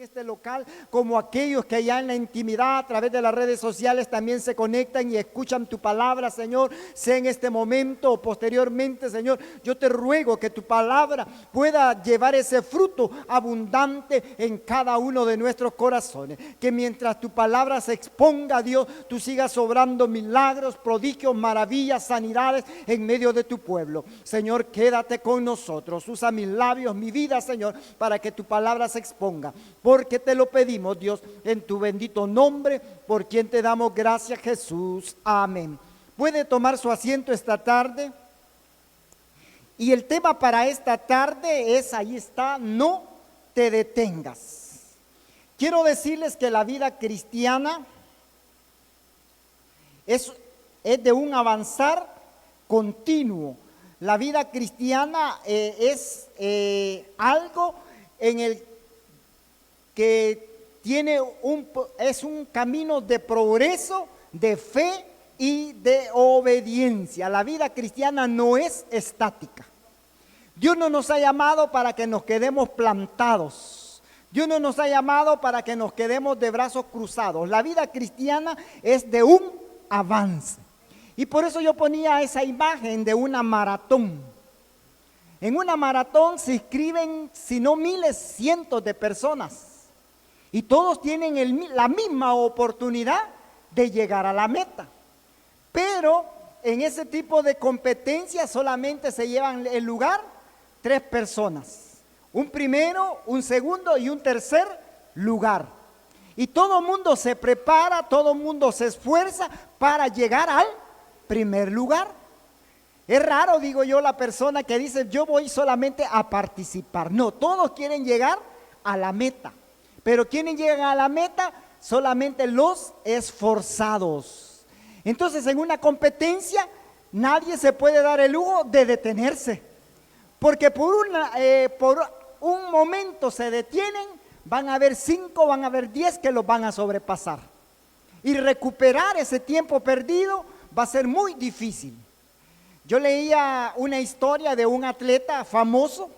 este local, como aquellos que allá en la intimidad a través de las redes sociales también se conectan y escuchan tu palabra, Señor, sea en este momento o posteriormente, Señor. Yo te ruego que tu palabra pueda llevar ese fruto abundante en cada uno de nuestros corazones, que mientras tu palabra se exponga, Dios, tú sigas obrando milagros, prodigios, maravillas, sanidades en medio de tu pueblo. Señor, quédate con nosotros, usa mis labios, mi vida, Señor, para que tu palabra se exponga, porque te lo pedimos, Dios, en tu bendito nombre, por quien te damos gracias, Jesús. Amén. Puede tomar su asiento esta tarde. Y el tema para esta tarde es, ahí está, no te detengas. Quiero decirles que la vida cristiana es de un avanzar continuo. La vida cristiana es algo en el que es un camino de progreso, de fe y de obediencia. La vida cristiana no es estática. Dios no nos ha llamado para que nos quedemos plantados. Dios no nos ha llamado para que nos quedemos de brazos cruzados. La vida cristiana es de un avance. Y por eso yo ponía esa imagen de una maratón. En una maratón se inscriben, si no miles, cientos de personas. Y todos tienen la misma oportunidad de llegar a la meta. Pero en ese tipo de competencia solamente se llevan el lugar 3 personas. Un primero, un segundo y un tercer lugar. Y todo el mundo se prepara, todo el mundo se esfuerza para llegar al primer lugar. Es raro, digo yo, la persona que dice yo voy solamente a participar. No, todos quieren llegar a la meta. Pero ¿quiénes llegan a la meta? Solamente los esforzados. Entonces, en una competencia, nadie se puede dar el lujo de detenerse. Porque por un momento se detienen, van a haber 5, van a haber 10 que los van a sobrepasar. Y recuperar ese tiempo perdido va a ser muy difícil. Yo leía una historia de un atleta famoso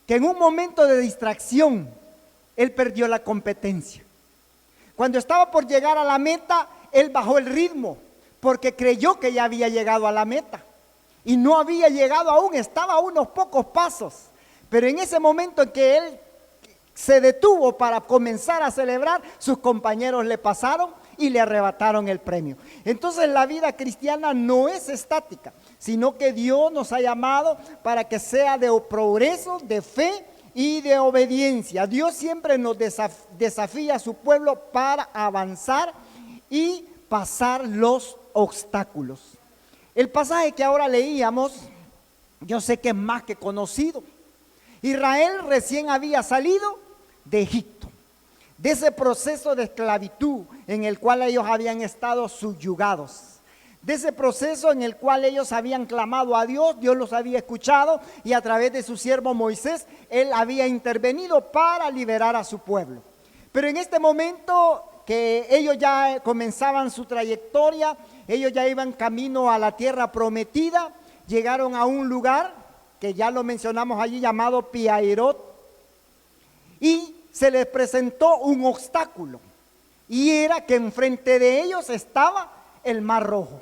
que en un momento de distracción, él perdió la competencia. Cuando estaba por llegar a la meta, él bajó el ritmo porque creyó que ya había llegado a la meta. Y no había llegado aún, estaba a unos pocos pasos. Pero en ese momento en que él se detuvo para comenzar a celebrar, sus compañeros le pasaron y le arrebataron el premio. Entonces la vida cristiana no es estática, sino que Dios nos ha llamado para que sea de progreso, de fe y de obediencia. Dios siempre nos desafía a su pueblo para avanzar y pasar los obstáculos. El pasaje que ahora leíamos, yo sé que es más que conocido. Israel recién había salido de Egipto, de ese proceso de esclavitud en el cual ellos habían estado subyugados, de ese proceso en el cual ellos habían clamado a Dios, Dios los había escuchado y a través de su siervo Moisés, él había intervenido para liberar a su pueblo. Pero en este momento que ellos ya comenzaban su trayectoria, ellos ya iban camino a la tierra prometida, llegaron a un lugar que ya lo mencionamos allí llamado Pi-Hahirot, y se les presentó un obstáculo, y era que enfrente de ellos estaba el Mar Rojo.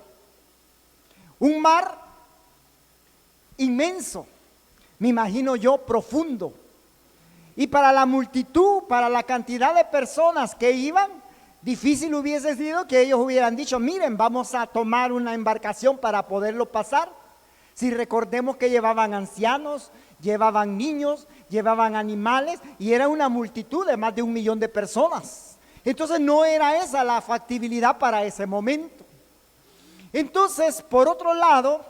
Un mar inmenso, me imagino yo, profundo. Y para la multitud, para la cantidad de personas que iban, difícil hubiese sido que ellos hubieran dicho, miren, vamos a tomar una embarcación para poderlo pasar. Si recordemos que llevaban ancianos, llevaban niños, llevaban animales y era una multitud de más de 1 millón de personas. Entonces no era esa la factibilidad para ese momento. Entonces, por otro lado,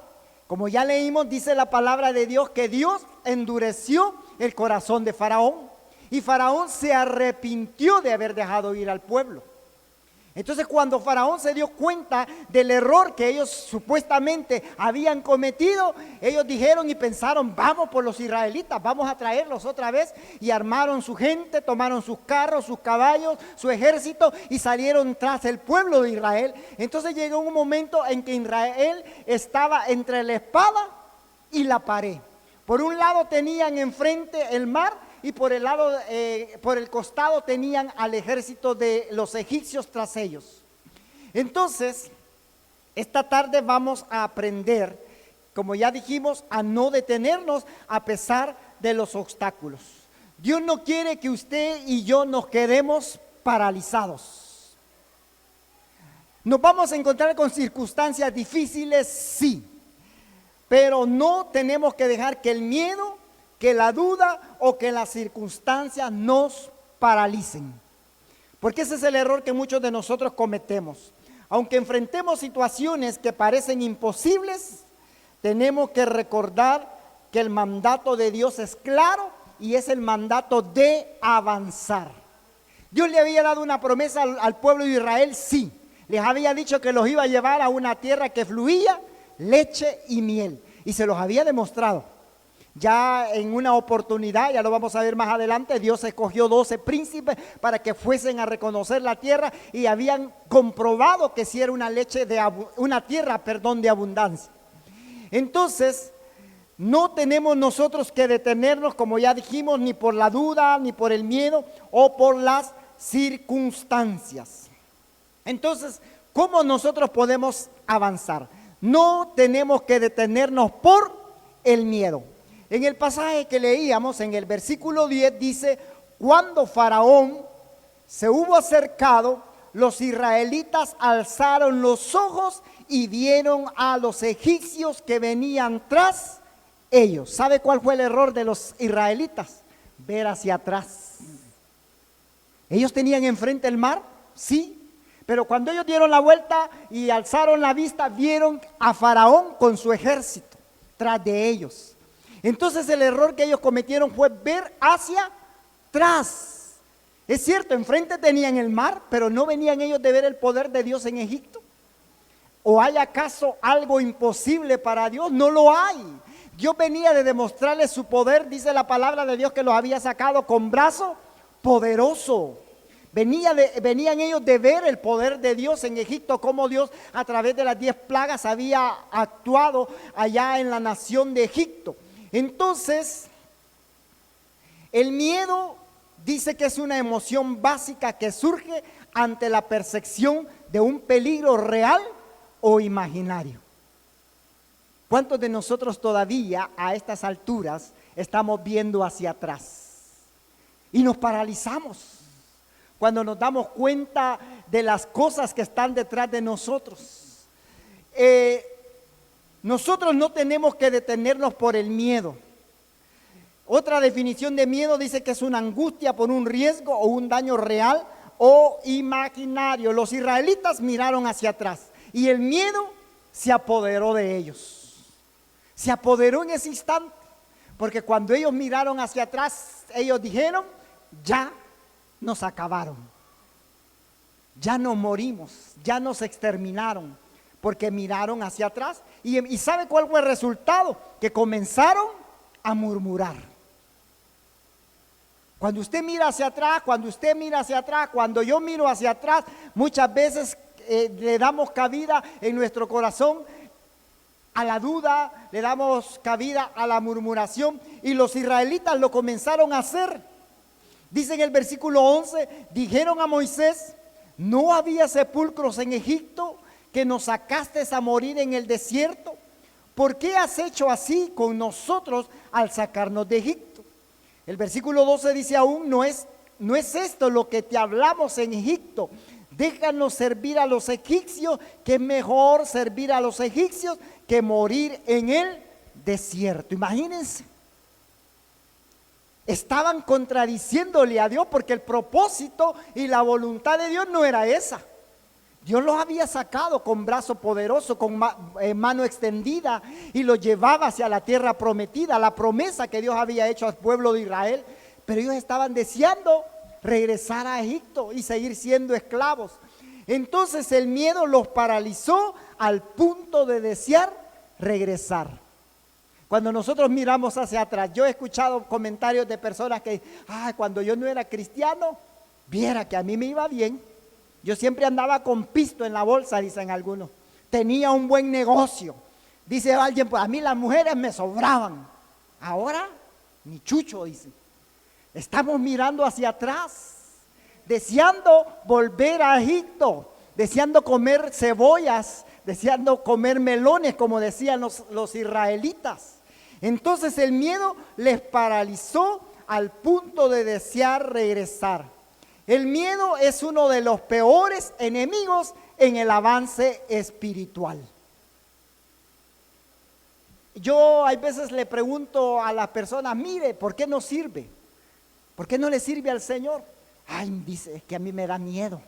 como ya leímos, dice la palabra de Dios que Dios endureció el corazón de Faraón y Faraón se arrepintió de haber dejado ir al pueblo. Entonces cuando Faraón se dio cuenta del error que ellos supuestamente habían cometido, ellos dijeron y pensaron, vamos por los israelitas, vamos a traerlos otra vez, y armaron su gente, tomaron sus carros, sus caballos, su ejército y salieron tras el pueblo de Israel. Entonces llegó un momento en que Israel estaba entre la espada y la pared. Por un lado tenían enfrente el mar y por el lado, por el costado tenían al ejército de los egipcios tras ellos. Entonces, esta tarde vamos a aprender, como ya dijimos, a no detenernos a pesar de los obstáculos. Dios no quiere que usted y yo nos quedemos paralizados. Nos vamos a encontrar con circunstancias difíciles, sí, pero no tenemos que dejar que el miedo, que la duda o que las circunstancias nos paralicen. Porque ese es el error que muchos de nosotros cometemos. Aunque enfrentemos situaciones que parecen imposibles, tenemos que recordar que el mandato de Dios es claro y es el mandato de avanzar. Dios le había dado una promesa al pueblo de Israel, sí. Les había dicho que los iba a llevar a una tierra que fluía leche y miel. Y se los había demostrado. Ya en una oportunidad, ya lo vamos a ver más adelante, Dios escogió 12 príncipes para que fuesen a reconocer la tierra y habían comprobado que sí era una tierra de abundancia. Entonces, no tenemos nosotros que detenernos, como ya dijimos, ni por la duda, ni por el miedo o por las circunstancias. Entonces, ¿cómo nosotros podemos avanzar? No tenemos que detenernos por el miedo. En el pasaje que leíamos, en el versículo 10, dice: cuando Faraón se hubo acercado, los israelitas alzaron los ojos y vieron a los egipcios que venían tras ellos. ¿Sabe cuál fue el error de los israelitas? Ver hacia atrás. Ellos tenían enfrente el mar, sí, pero cuando ellos dieron la vuelta y alzaron la vista, vieron a Faraón con su ejército tras de ellos. Entonces el error que ellos cometieron fue ver hacia atrás. Es cierto, enfrente tenían el mar, pero no venían ellos de ver el poder de Dios en Egipto. ¿O hay acaso algo imposible para Dios? No lo hay. Dios venía de demostrarles su poder, dice la palabra de Dios, que los había sacado con brazo poderoso. Venían ellos de ver el poder de Dios en Egipto, cómo Dios a través de las 10 plagas había actuado allá en la nación de Egipto. Entonces, el miedo dice que es una emoción básica que surge ante la percepción de un peligro real o imaginario. ¿Cuántos de nosotros todavía a estas alturas estamos viendo hacia atrás? Y nos paralizamos cuando nos damos cuenta de las cosas que están detrás de nosotros. Nosotros no tenemos que detenernos por el miedo. Otra definición de miedo dice que es una angustia por un riesgo o un daño real o imaginario. Los israelitas miraron hacia atrás y el miedo se apoderó de ellos. Se apoderó en ese instante, porque cuando ellos miraron hacia atrás, ellos dijeron: ya nos acabaron, ya nos morimos, ya nos exterminaron, porque miraron hacia atrás. ¿Y sabe cuál fue el resultado? Que comenzaron a murmurar. Cuando usted mira hacia atrás, cuando yo miro hacia atrás, muchas veces le damos cabida en nuestro corazón a la duda, le damos cabida a la murmuración, y los israelitas lo comenzaron a hacer. Dice en el versículo 11, dijeron a Moisés: ¿no había sepulcros en Egipto que nos sacaste a morir en el desierto? ¿Por qué has hecho así con nosotros al sacarnos de Egipto? El versículo 12 dice aún: no es esto lo que te hablamos en Egipto, déjanos servir a los egipcios, que es mejor servir a los egipcios que morir en el desierto. Imagínense, estaban contradiciéndole a Dios, porque el propósito y la voluntad de Dios no era esa. Dios los había sacado con brazo poderoso, con mano extendida, y los llevaba hacia la tierra prometida, la promesa que Dios había hecho al pueblo de Israel. Pero ellos estaban deseando regresar a Egipto y seguir siendo esclavos. Entonces el miedo los paralizó al punto de desear regresar. Cuando nosotros miramos hacia atrás, yo he escuchado comentarios de personas que: cuando yo no era cristiano, viera que a mí me iba bien. Yo siempre andaba con pisto en la bolsa, dicen algunos. Tenía un buen negocio. Dice alguien: pues a mí las mujeres me sobraban. Ahora, ni chucho, dice. Estamos mirando hacia atrás, deseando volver a Egipto, deseando comer cebollas, deseando comer melones, como decían los israelitas. Entonces el miedo les paralizó al punto de desear regresar. El miedo es uno de los peores enemigos en el avance espiritual. Yo a veces le pregunto a las personas, mire, ¿por qué no sirve? ¿Por qué no le sirve al Señor? Ay, dice, es que a mí me da miedo.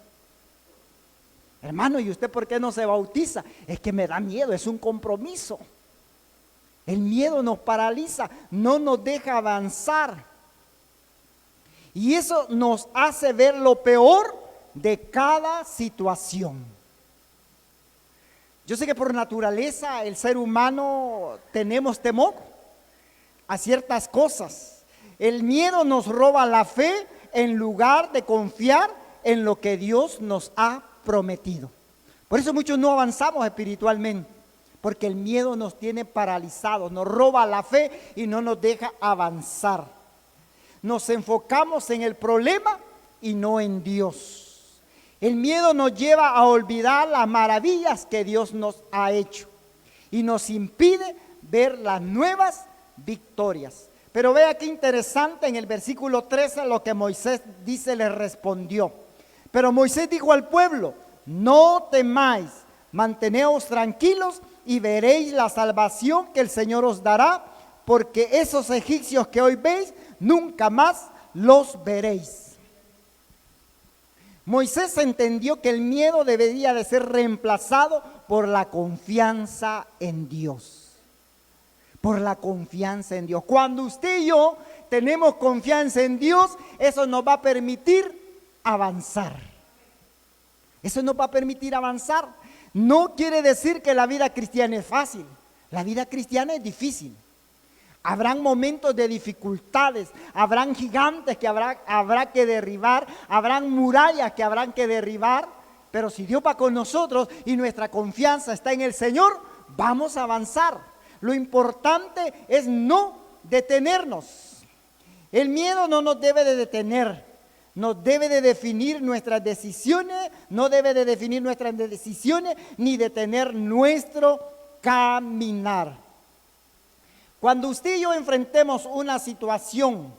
Hermano, ¿y usted por qué no se bautiza? Es que me da miedo, es un compromiso. El miedo nos paraliza, no nos deja avanzar. Y eso nos hace ver lo peor de cada situación. Yo sé que por naturaleza el ser humano tenemos temor a ciertas cosas. El miedo nos roba la fe en lugar de confiar en lo que Dios nos ha prometido. Por eso muchos no avanzamos espiritualmente, porque el miedo nos tiene paralizados, nos roba la fe y no nos deja avanzar. Nos enfocamos en el problema y no en Dios. El miedo nos lleva a olvidar las maravillas que Dios nos ha hecho y nos impide ver las nuevas victorias. Pero vea qué interesante en el versículo 13 lo que Moisés dice, le respondió. Pero Moisés dijo al pueblo, no temáis, manteneos tranquilos y veréis la salvación que el Señor os dará, porque esos egipcios que hoy veis, nunca más los veréis. Moisés entendió que el miedo debería de ser reemplazado por la confianza en Dios. Por la confianza en Dios. Cuando usted y yo tenemos confianza en Dios, eso nos va a permitir avanzar. Eso nos va a permitir avanzar. No quiere decir que la vida cristiana es fácil. La vida cristiana es difícil. Habrán momentos de dificultades, habrán gigantes que habrá que derribar, habrán murallas que habrán que derribar, pero si Dios va con nosotros y nuestra confianza está en el Señor, vamos a avanzar. Lo importante es no detenernos. El miedo no nos debe de detener, nos debe de definir nuestras decisiones, no debe de definir nuestras decisiones ni detener nuestro caminar. Cuando usted y yo enfrentemos una situación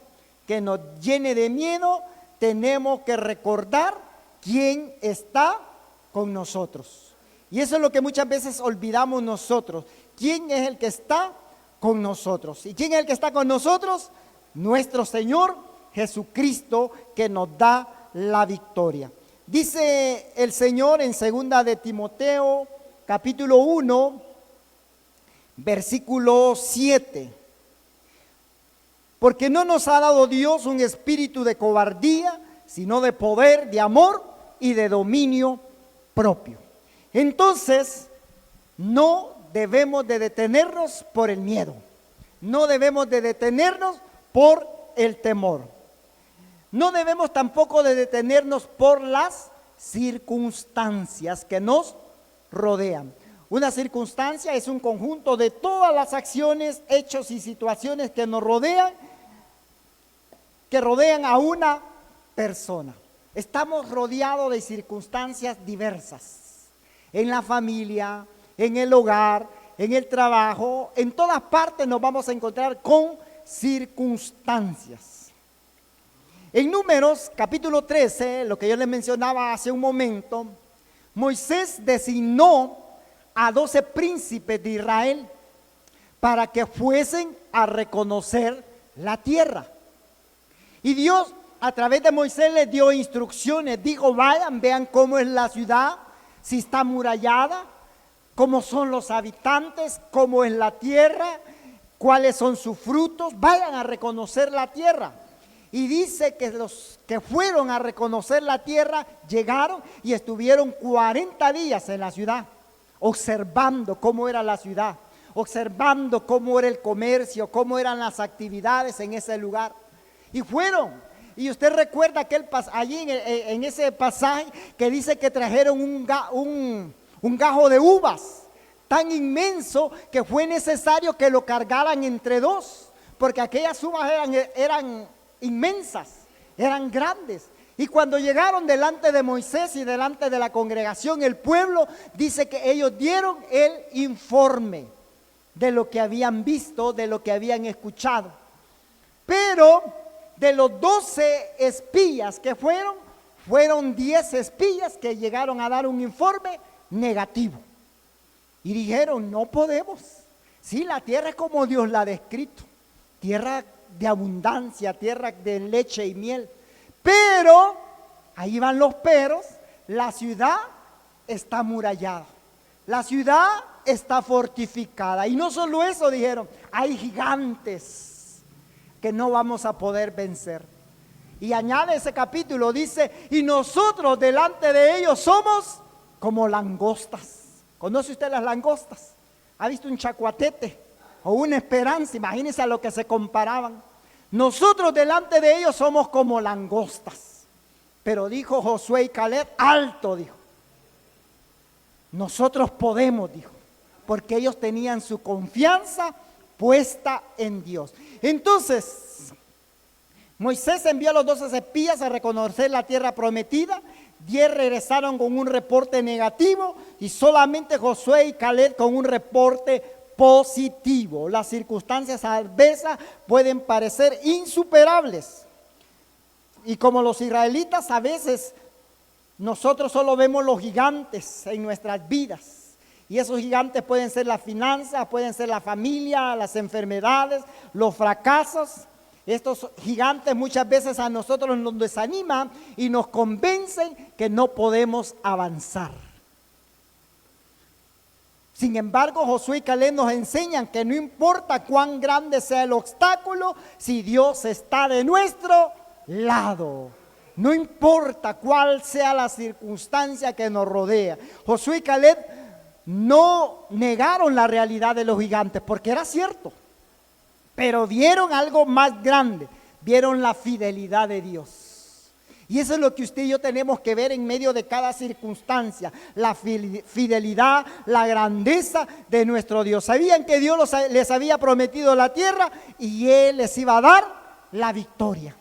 que nos llene de miedo, tenemos que recordar quién está con nosotros. Y eso es lo que muchas veces olvidamos nosotros. ¿Quién es el que está con nosotros? ¿Y quién es el que está con nosotros? Nuestro Señor Jesucristo, que nos da la victoria. Dice el Señor en 2 de Timoteo, capítulo 1, versículo 7. Porque no nos ha dado Dios un espíritu de cobardía, sino de poder, de amor y de dominio propio. Entonces, no debemos de detenernos por el miedo. No debemos de detenernos por el temor. No debemos tampoco de detenernos por las circunstancias que nos rodean. Una circunstancia es un conjunto de todas las acciones, hechos y situaciones que nos rodean, que rodean a una persona. Estamos rodeados de circunstancias diversas. En la familia, en el hogar, en el trabajo, en todas partes nos vamos a encontrar con circunstancias. En Números capítulo 13, lo que yo les mencionaba hace un momento, Moisés designó a 12 príncipes de Israel para que fuesen a reconocer la tierra. Y Dios a través de Moisés les dio instrucciones, dijo, vayan, vean cómo es la ciudad, si está amurallada, cómo son los habitantes, cómo es la tierra, cuáles son sus frutos, vayan a reconocer la tierra. Y dice que los que fueron a reconocer la tierra llegaron y estuvieron 40 días en la ciudad, observando cómo era la ciudad, observando cómo era el comercio, cómo eran las actividades en ese lugar. Y fueron, y usted recuerda aquel allí en ese pasaje que dice que trajeron un gajo de uvas tan inmenso que fue necesario que lo cargaran entre dos, porque aquellas uvas eran inmensas, eran grandes. Y cuando llegaron delante de Moisés y delante de la congregación, el pueblo, dice que ellos dieron el informe de lo que habían visto, de lo que habían escuchado. Pero de los 12 espías que fueron 10 espías que llegaron a dar un informe negativo. Y dijeron, no podemos. Sí, la tierra es como Dios la ha descrito, tierra de abundancia, tierra de leche y miel. Pero, ahí van los peros, la ciudad está amurallada, la ciudad está fortificada. Y no solo eso, dijeron, hay gigantes que no vamos a poder vencer. Y añade ese capítulo, dice, y nosotros delante de ellos somos como langostas. ¿Conoce usted las langostas? ¿Ha visto un chacuatete o una esperanza? Imagínense a lo que se comparaban. Nosotros delante de ellos somos como langostas. Pero dijo Josué y Caleb, alto, dijo. Nosotros podemos, dijo, porque ellos tenían su confianza puesta en Dios. Entonces, Moisés envió a los 12 espías a reconocer la tierra prometida. 10 regresaron con un reporte negativo y solamente Josué y Caleb con un reporte positivo. Las circunstancias adversas pueden parecer insuperables. Y como los israelitas, a veces nosotros solo vemos los gigantes en nuestras vidas. Y esos gigantes pueden ser las finanzas, pueden ser la familia, las enfermedades, los fracasos. Estos gigantes muchas veces a nosotros nos desaniman y nos convencen que no podemos avanzar. Sin embargo, Josué y Caleb nos enseñan que no importa cuán grande sea el obstáculo, si Dios está de nuestro lado. No importa cuál sea la circunstancia que nos rodea. Josué y Caleb no negaron la realidad de los gigantes, porque era cierto. Pero vieron algo más grande, vieron la fidelidad de Dios. Y eso es lo que usted y yo tenemos que ver en medio de cada circunstancia, la fidelidad, la grandeza de nuestro Dios. Sabían que Dios les había prometido la tierra y Él les iba a dar la victoria,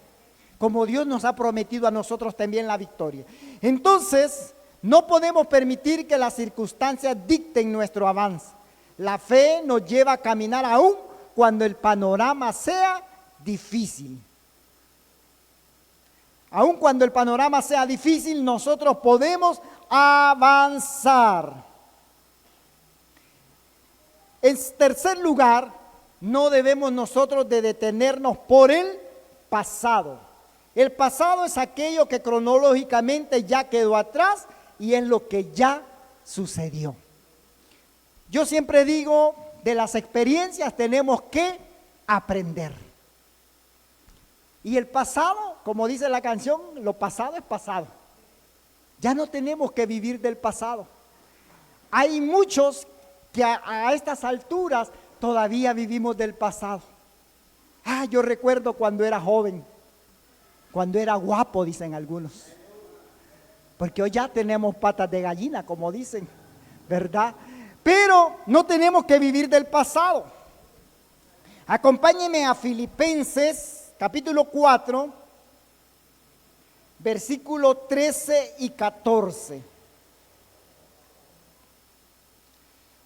como Dios nos ha prometido a nosotros también la victoria. Entonces, no podemos permitir que las circunstancias dicten nuestro avance. La fe nos lleva a caminar aún cuando el panorama sea difícil. Aun cuando el panorama sea difícil, nosotros podemos avanzar. En tercer lugar, no debemos nosotros de detenernos por el pasado. El pasado es aquello que cronológicamente ya quedó atrás y es lo que ya sucedió. Yo siempre digo, de las experiencias tenemos que aprender. Y el pasado, como dice la canción, lo pasado es pasado. Ya no tenemos que vivir del pasado. Hay muchos que a estas alturas todavía vivimos del pasado. Yo recuerdo cuando era joven, cuando era guapo, dicen algunos. Porque hoy ya tenemos patas de gallina, como dicen, ¿verdad? Pero no tenemos que vivir del pasado. Acompáñenme a Filipenses, capítulo 4, versículo 13 y 14.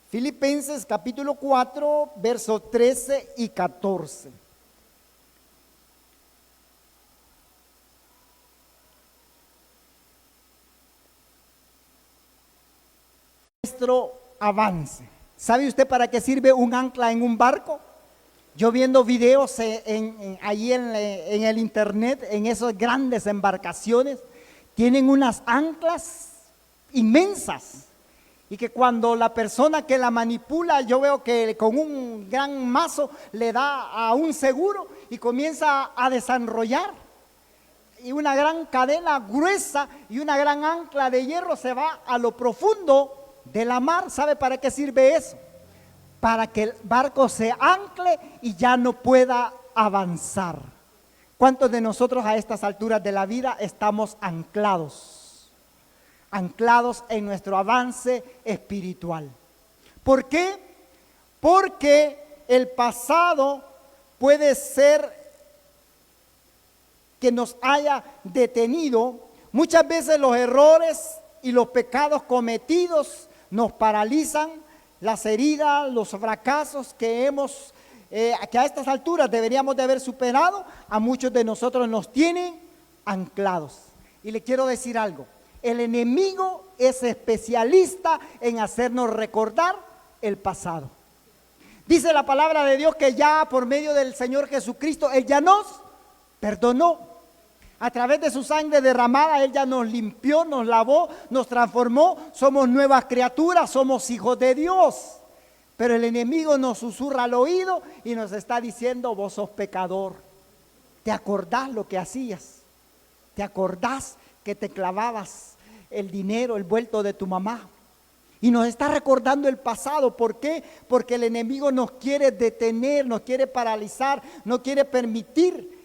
Filipenses, capítulo 4, versos 13 y 14. Nuestro avance. ¿Sabe usted para qué sirve un ancla en un barco? Yo viendo videos ahí en el internet, en esas grandes embarcaciones, tienen unas anclas inmensas. Y que cuando la persona que la manipula, yo veo que con un gran mazo le da a un seguro y comienza a desenrollar. Y una gran cadena gruesa y una gran ancla de hierro se va a lo profundo de la mar. ¿Sabe para qué sirve eso? Para que el barco se ancle y ya no pueda avanzar. ¿Cuántos de nosotros a estas alturas de la vida estamos anclados? Anclados en nuestro avance espiritual. ¿Por qué? Porque el pasado puede ser que nos haya detenido. Muchas veces los errores y los pecados cometidos nos paralizan. Las heridas, los fracasos que que a estas alturas deberíamos de haber superado, a muchos de nosotros nos tienen anclados. Y le quiero decir algo, el enemigo es especialista en hacernos recordar el pasado. Dice la palabra de Dios que ya por medio del Señor Jesucristo, Él ya nos perdonó. A través de su sangre derramada, Él ya nos limpió, nos lavó, nos transformó. Somos nuevas criaturas, somos hijos de Dios. Pero el enemigo nos susurra al oído y nos está diciendo: vos sos pecador. ¿Te acordás lo que hacías? ¿Te acordás que te clavabas el dinero, el vuelto de tu mamá? Y nos está recordando el pasado. ¿Por qué? Porque el enemigo nos quiere detener, nos quiere paralizar, no quiere permitir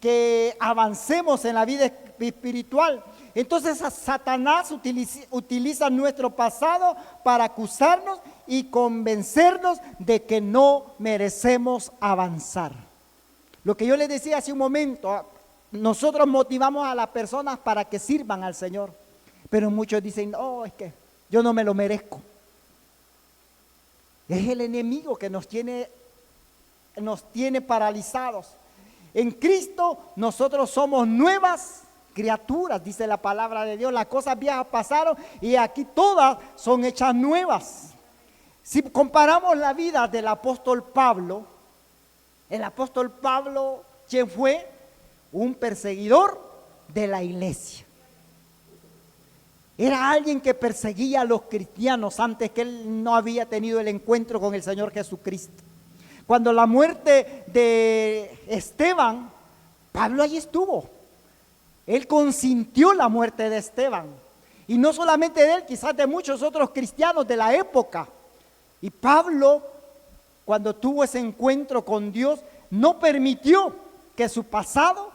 que avancemos en la vida espiritual. Entonces Satanás utiliza nuestro pasado para acusarnos y convencernos de que no merecemos avanzar. Lo que yo les decía hace un momento, nosotros motivamos a las personas para que sirvan al Señor, pero muchos dicen: no, es que yo no me lo merezco. Es el enemigo que nos tiene paralizados. En Cristo nosotros somos nuevas criaturas, dice la palabra de Dios. Las cosas viejas pasaron y aquí todas son hechas nuevas. Si comparamos la vida del apóstol Pablo, el apóstol Pablo, ¿quién fue? Un perseguidor de la iglesia. Era alguien que perseguía a los cristianos antes que él no había tenido el encuentro con el Señor Jesucristo. Cuando la muerte de Esteban, Pablo allí estuvo. Él consintió la muerte de Esteban. Y no solamente de él, quizás de muchos otros cristianos de la época. Y Pablo, cuando tuvo ese encuentro con Dios, no permitió que su pasado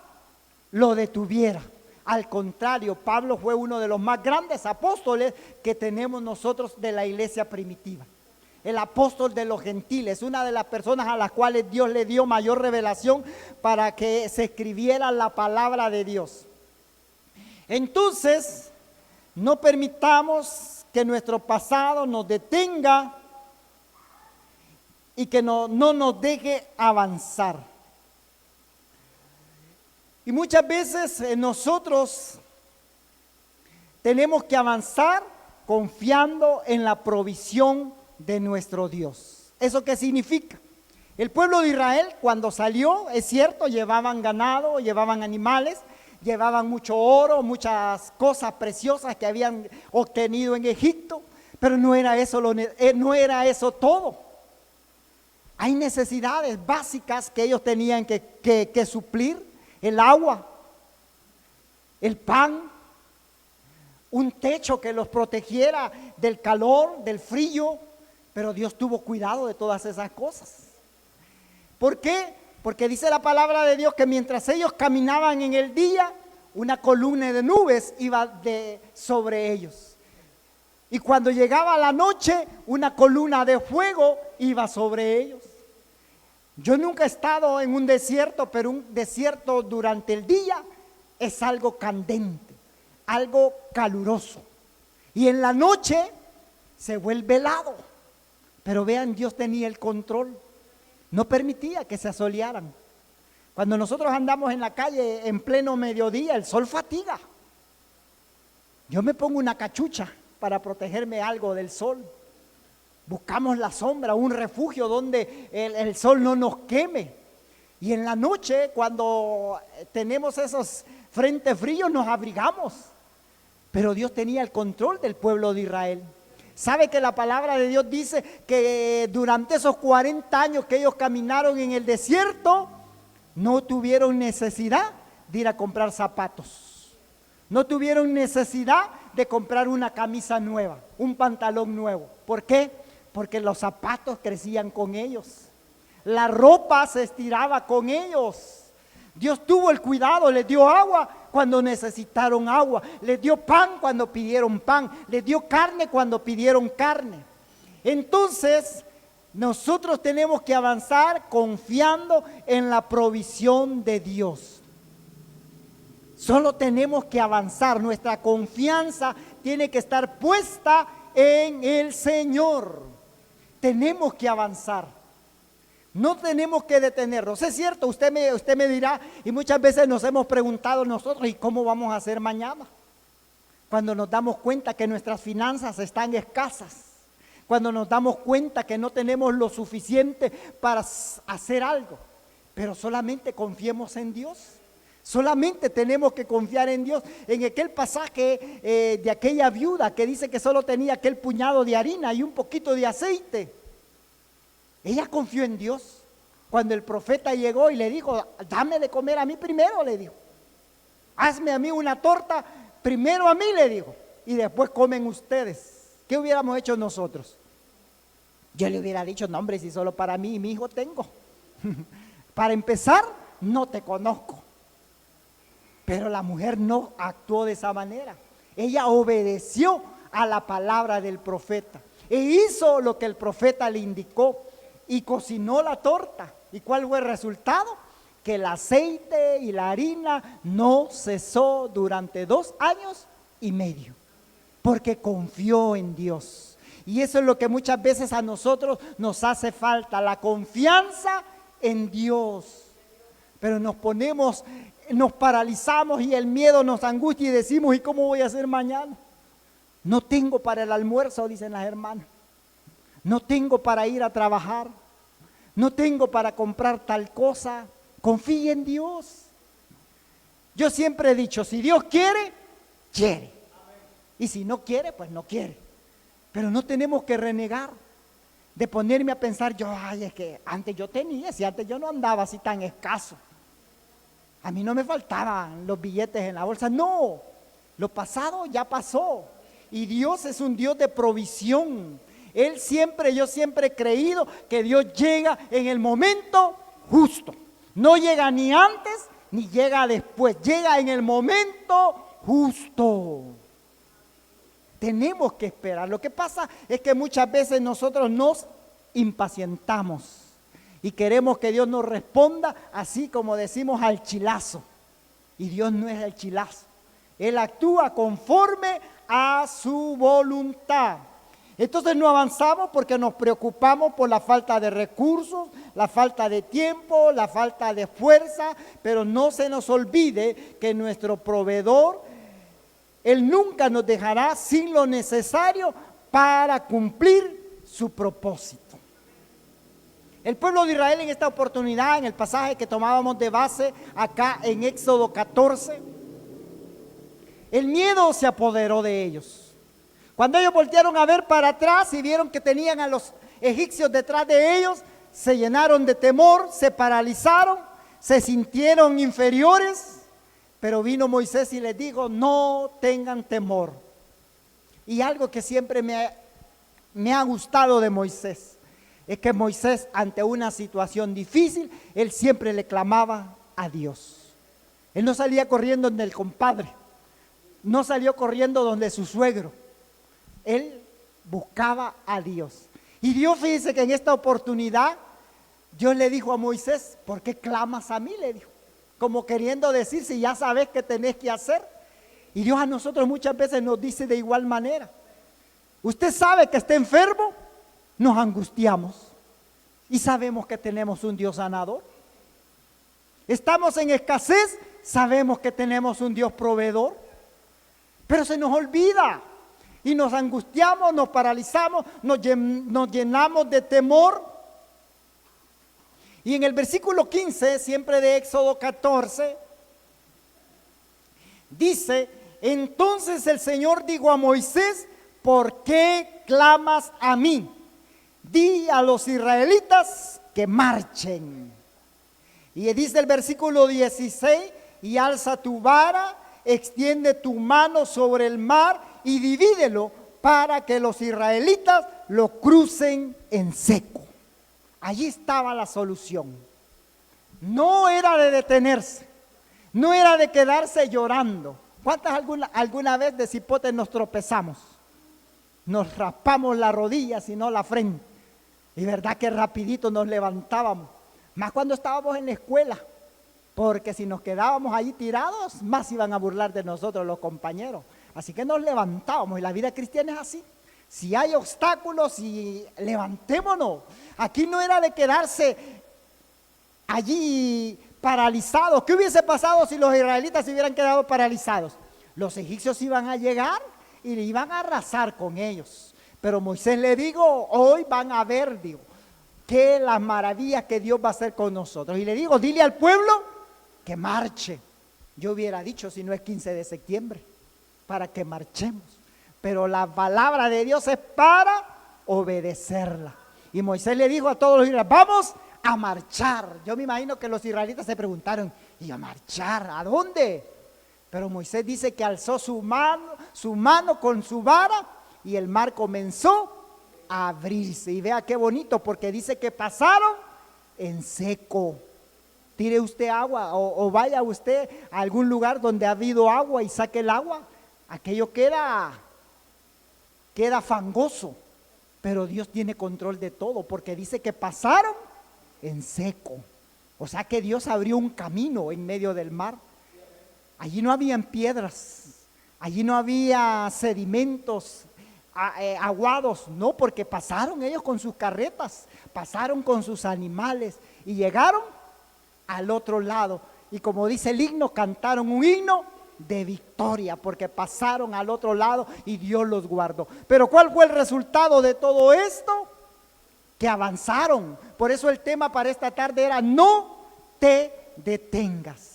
lo detuviera. Al contrario, Pablo fue uno de los más grandes apóstoles que tenemos nosotros de la iglesia primitiva. El apóstol de los gentiles, una de las personas a las cuales Dios le dio mayor revelación para que se escribiera la palabra de Dios. Entonces, no permitamos que nuestro pasado nos detenga y que no nos deje avanzar. Y muchas veces nosotros tenemos que avanzar confiando en la provisión de nuestro Dios. ¿Eso qué significa? El pueblo de Israel, cuando salió, es cierto, llevaban ganado, llevaban animales, llevaban mucho oro, muchas cosas preciosas que habían obtenido en Egipto, pero no era eso todo. Hay necesidades básicas que ellos tenían que suplir: el agua, el pan, un techo que los protegiera del calor, del frío. Pero Dios tuvo cuidado de todas esas cosas. ¿Por qué? Porque dice la palabra de Dios que mientras ellos caminaban en el día, una columna de nubes iba sobre ellos. Y cuando llegaba la noche, una columna de fuego iba sobre ellos. Yo nunca he estado en un desierto, pero un desierto durante el día es algo candente, algo caluroso. Y en la noche se vuelve helado. Pero vean, Dios tenía el control. No permitía que se asolearan. Cuando nosotros andamos en la calle en pleno mediodía, el sol fatiga. Yo me pongo una cachucha para protegerme algo del sol. Buscamos la sombra, un refugio donde el sol no nos queme. Y en la noche, cuando tenemos esos frentes fríos, nos abrigamos. Pero Dios tenía el control del pueblo de Israel. ¿Sabe que la palabra de Dios dice que durante esos 40 años que ellos caminaron en el desierto, no tuvieron necesidad de ir a comprar zapatos? No tuvieron necesidad de comprar una camisa nueva, un pantalón nuevo. ¿Por qué? Porque los zapatos crecían con ellos. La ropa se estiraba con ellos. Dios tuvo el cuidado, les dio agua cuando necesitaron agua, les dio pan cuando pidieron pan, les dio carne cuando pidieron carne. Entonces, nosotros tenemos que avanzar confiando en la provisión de Dios. Solo tenemos que avanzar. Nuestra confianza tiene que estar puesta en el Señor. Tenemos que avanzar. No tenemos que detenernos. Es cierto, usted me dirá, y muchas veces nos hemos preguntado nosotros, ¿y cómo vamos a hacer mañana? Cuando nos damos cuenta que nuestras finanzas están escasas. Cuando nos damos cuenta que no tenemos lo suficiente para hacer algo. Pero solamente confiemos en Dios. Solamente tenemos que confiar en Dios. En aquel pasaje de aquella viuda que dice que solo tenía aquel puñado de harina y un poquito de aceite. Ella confió en Dios. Cuando el profeta llegó y le dijo, dame de comer a mí primero, le dijo. Hazme a mí una torta, primero a mí, le dijo. Y después comen ustedes. ¿Qué hubiéramos hecho nosotros? Yo le hubiera dicho, no hombre, si solo para mí y mi hijo tengo. Para empezar, no te conozco. Pero la mujer no actuó de esa manera. Ella obedeció a la palabra del profeta e hizo lo que el profeta le indicó y cocinó la torta. ¿Y cuál fue el resultado? Que el aceite y la harina no cesó durante 2 años y medio, porque confió en Dios. Y eso es lo que muchas veces a nosotros nos hace falta, la confianza en Dios. Pero nos paralizamos y el miedo nos angustia y decimos, ¿y cómo voy a hacer mañana? No tengo para el almuerzo, dicen las hermanas. No tengo para ir a trabajar. No tengo para comprar tal cosa. Confíe en Dios. Yo siempre he dicho, si Dios quiere, quiere. Y si no quiere, pues no quiere. Pero no tenemos que renegar. De ponerme a pensar, es que antes yo tenía, si antes yo no andaba así tan escaso. A mí no me faltaban los billetes en la bolsa. No, lo pasado ya pasó. Y Dios es un Dios de provisión. Yo siempre he creído que Dios llega en el momento justo. No llega ni antes ni llega después. Llega en el momento justo. Tenemos que esperar. Lo que pasa es que muchas veces nosotros nos impacientamos y queremos que Dios nos responda así como decimos al chilazo. Y Dios no es el chilazo. Él actúa conforme a su voluntad. Entonces no avanzamos porque nos preocupamos por la falta de recursos, la falta de tiempo, la falta de fuerza, pero no se nos olvide que nuestro proveedor, Él nunca nos dejará sin lo necesario para cumplir su propósito. El pueblo de Israel en esta oportunidad, en el pasaje que tomábamos de base acá en Éxodo 14, el miedo se apoderó de ellos. Cuando ellos voltearon a ver para atrás y vieron que tenían a los egipcios detrás de ellos, se llenaron de temor, se paralizaron, se sintieron inferiores, pero vino Moisés y les dijo, no tengan temor. Y algo que siempre me ha gustado de Moisés, es que Moisés ante una situación difícil, él siempre le clamaba a Dios. Él no salía corriendo donde el compadre, no salió corriendo donde su suegro. Él buscaba a Dios. Y Dios, fíjese que en esta oportunidad, Dios le dijo a Moisés, ¿por qué clamas a mí? Le dijo, como queriendo decir, si ya sabes qué tenés que hacer. Y Dios a nosotros muchas veces nos dice de igual manera. Usted sabe que está enfermo, nos angustiamos. Y sabemos que tenemos un Dios sanador. Estamos en escasez, sabemos que tenemos un Dios proveedor. Pero se nos olvida. Y nos angustiamos, nos paralizamos, nos llenamos de temor. Y en el versículo 15, siempre de Éxodo 14, dice, entonces el Señor dijo a Moisés, ¿por qué clamas a mí? Di a los israelitas que marchen. Y dice el versículo 16, y alza tu vara, extiende tu mano sobre el mar y divídelo para que los israelitas lo crucen en seco. Allí estaba la solución. No era de detenerse, no era de quedarse llorando. ¿Cuántas alguna vez de cipote nos tropezamos? Nos raspamos la rodilla, si no la frente. Y verdad que rapidito nos levantábamos. Más cuando estábamos en la escuela. porque si nos quedábamos ahí tirados, más iban a burlar de nosotros los compañeros. Así que nos levantábamos, y la vida cristiana es así. Si hay obstáculos, levantémonos. Aquí no era de quedarse allí paralizados. ¿Qué hubiese pasado si los israelitas se hubieran quedado paralizados? Los egipcios iban a llegar y le iban a arrasar con ellos. Pero Moisés le dijo, hoy van a ver, digo, que las maravillas que Dios va a hacer con nosotros. Y le digo, dile al pueblo que marche. Yo hubiera dicho, si no es 15 de septiembre, para que marchemos. Pero la palabra de Dios es para obedecerla. Y Moisés le dijo a todos los israelitas, vamos a marchar. Yo me imagino que los israelitas se preguntaron, ¿y a marchar? ¿A dónde? Pero Moisés dice que alzó su mano con su vara y el mar comenzó a abrirse. Y vea qué bonito, porque dice que pasaron en seco. Tire usted agua o vaya usted a algún lugar donde ha habido agua y saque el agua. Aquello queda fangoso, pero Dios tiene control de todo, porque dice que pasaron en seco. O sea que Dios abrió un camino en medio del mar. Allí no habían piedras, allí no había sedimentos aguados, no, porque pasaron ellos con sus carretas, pasaron con sus animales y llegaron al otro lado. Y como dice el himno, cantaron un himno de victoria, porque pasaron al otro lado y Dios los guardó. Pero ¿cuál fue el resultado de todo esto? Que avanzaron. Por eso el tema para esta tarde era: no te detengas.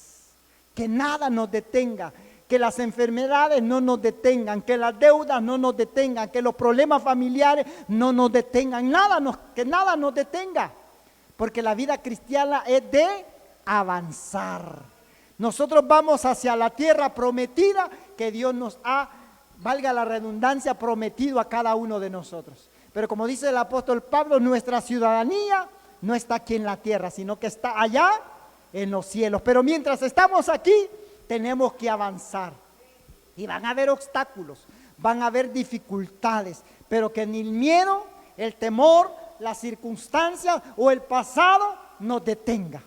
Que nada nos detenga, que las enfermedades no nos detengan, que las deudas no nos detengan, que los problemas familiares no nos detengan, que nada nos detenga, porque la vida cristiana es de avanzar. Nosotros vamos hacia la tierra prometida que Dios nos ha, valga la redundancia, prometido a cada uno de nosotros. Pero como dice el apóstol Pablo, nuestra ciudadanía no está aquí en la tierra, sino que está allá en los cielos. Pero mientras estamos aquí, tenemos que avanzar. Y van a haber obstáculos, van a haber dificultades, pero que ni el miedo, el temor, las circunstancias o el pasado nos detenga.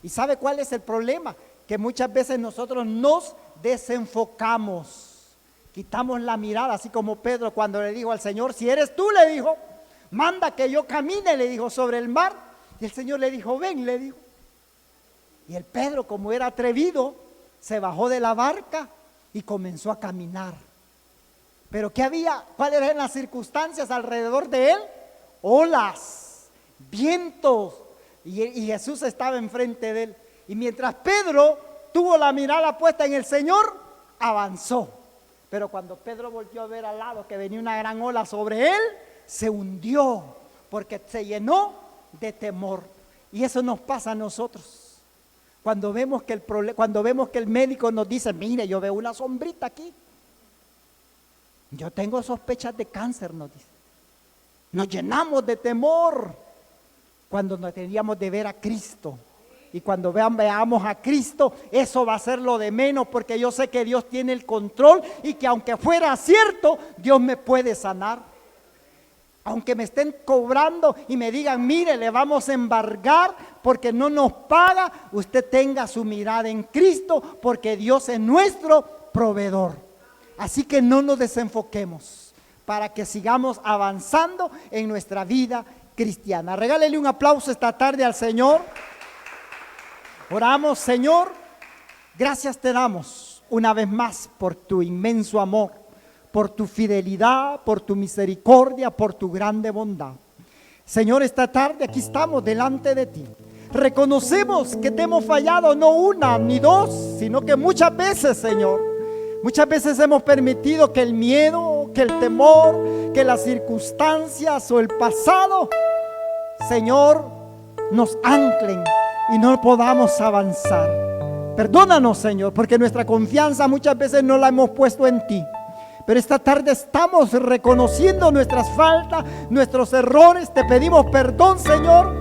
¿Y sabe cuál es el problema? Que muchas veces nosotros nos desenfocamos, quitamos la mirada, así como Pedro cuando le dijo al Señor, si eres tú, le dijo, manda que yo camine, le dijo, sobre el mar. Y el Señor le dijo, ven, le dijo. Y el Pedro, como era atrevido, se bajó de la barca y comenzó a caminar. Pero ¿qué había? ¿Cuáles eran las circunstancias alrededor de él? Olas, vientos, y Jesús estaba enfrente de él. Y mientras Pedro tuvo la mirada puesta en el Señor, avanzó. Pero cuando Pedro volvió a ver al lado que venía una gran ola sobre él, se hundió, porque se llenó de temor. Y eso nos pasa a nosotros. Cuando vemos que el médico nos dice, mire, yo veo una sombrita aquí, yo tengo sospechas de cáncer, nos dice. Nos llenamos de temor cuando nos teníamos de ver a Cristo. Y cuando veamos a Cristo, eso va a ser lo de menos, porque yo sé que Dios tiene el control y que aunque fuera cierto, Dios me puede sanar. Aunque me estén cobrando y me digan, mire, le vamos a embargar porque no nos paga, usted tenga su mirada en Cristo, porque Dios es nuestro proveedor. Así que no nos desenfoquemos, para que sigamos avanzando en nuestra vida cristiana. Regálele un aplauso esta tarde al Señor. Oramos, Señor, gracias te damos una vez más por tu inmenso amor, por tu fidelidad, por tu misericordia, por tu grande bondad. Señor, esta tarde aquí estamos delante de ti. Reconocemos que te hemos fallado no una ni dos, sino que muchas veces, Señor, muchas veces hemos permitido que el miedo, que el temor, que las circunstancias o el pasado, Señor, nos anclen y no podamos avanzar. Perdónanos, Señor, porque nuestra confianza muchas veces no la hemos puesto en ti. Pero esta tarde estamos reconociendo nuestras faltas, nuestros errores. Te pedimos perdón, Señor,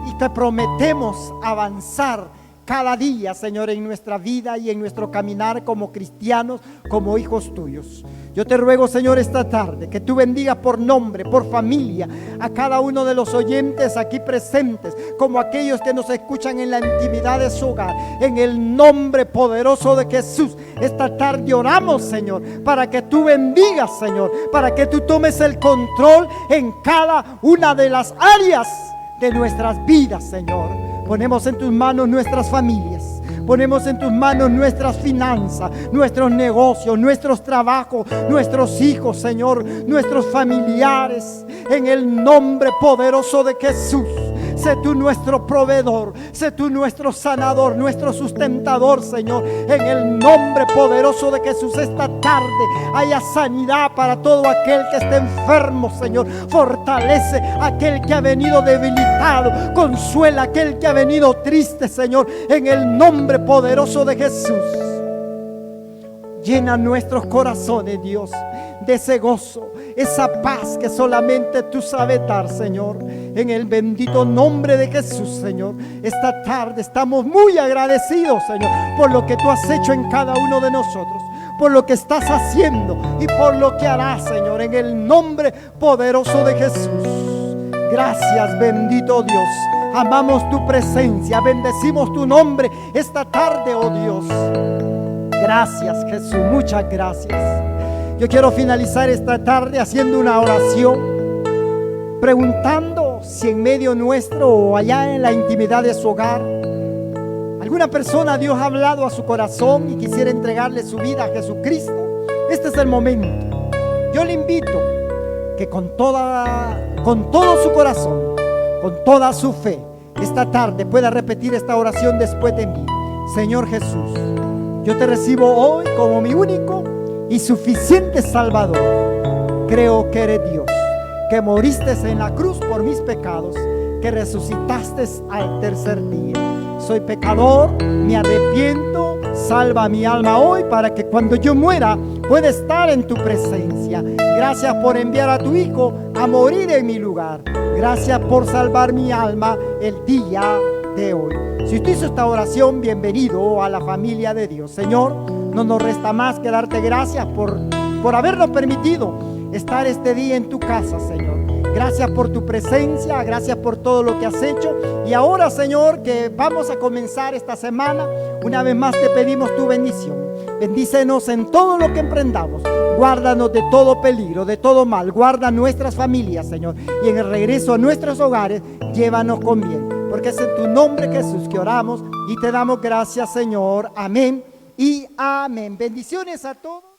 y te prometemos avanzar cada día, Señor, en nuestra vida y en nuestro caminar como cristianos, como hijos tuyos. Yo te ruego, Señor, esta tarde, que tú bendigas por nombre, por familia, a cada uno de los oyentes aquí presentes, como aquellos que nos escuchan en la intimidad de su hogar. En el nombre poderoso de Jesús, esta tarde oramos, Señor, para que tú bendigas, Señor, para que tú tomes el control en cada una de las áreas de nuestras vidas, Señor. Ponemos en tus manos nuestras familias. Ponemos en tus manos nuestras finanzas, nuestros negocios, nuestros trabajos, nuestros hijos, Señor, nuestros familiares. En el nombre poderoso de Jesús, sé tú nuestro proveedor, sé tú nuestro sanador, nuestro sustentador, Señor. En el nombre poderoso de Jesús, esta tarde haya sanidad para todo aquel que esté enfermo, Señor. Fortalece a aquel que ha venido debilitado, consuela a aquel que ha venido triste, Señor. En el nombre poderoso de Jesús, llena nuestros corazones, Dios, de ese gozo, esa paz que solamente tú sabes dar, Señor. En el bendito nombre de Jesús, Señor, esta tarde estamos muy agradecidos, Señor, por lo que tú has hecho en cada uno de nosotros, por lo que estás haciendo y por lo que harás, Señor, en el nombre poderoso de Jesús. Gracias, bendito Dios. Amamos tu presencia, bendecimos tu nombre esta tarde, oh Dios. Gracias, Jesús, muchas gracias. Yo quiero finalizar esta tarde haciendo una oración, preguntando si en medio nuestro o allá en la intimidad de su hogar, alguna persona Dios ha hablado a su corazón y quisiera entregarle su vida a Jesucristo. Este es el momento. Yo le invito que con todo su corazón, con toda su fe, esta tarde pueda repetir esta oración después de mí. Señor Jesús, yo te recibo hoy como mi único y suficiente Salvador. Creo que eres Dios, que moriste en la cruz por mis pecados, que resucitaste al tercer día. Soy pecador, me arrepiento, salva mi alma hoy para que cuando yo muera pueda estar en tu presencia. Gracias por enviar a tu Hijo a morir en mi lugar. Gracias por salvar mi alma el día de hoy. Si usted hizo esta oración, bienvenido a la familia de Dios. Señor, no nos resta más que darte gracias por habernos permitido estar este día en tu casa, Señor. Gracias por tu presencia, gracias por todo lo que has hecho. Y ahora, Señor, que vamos a comenzar esta semana, una vez más te pedimos tu bendición. Bendícenos en todo lo que emprendamos. Guárdanos de todo peligro, de todo mal. Guarda nuestras familias, Señor. Y en el regreso a nuestros hogares, llévanos con bien. Porque es en tu nombre, Jesús, que oramos y te damos gracias, Señor. Amén y amén. Bendiciones a todos.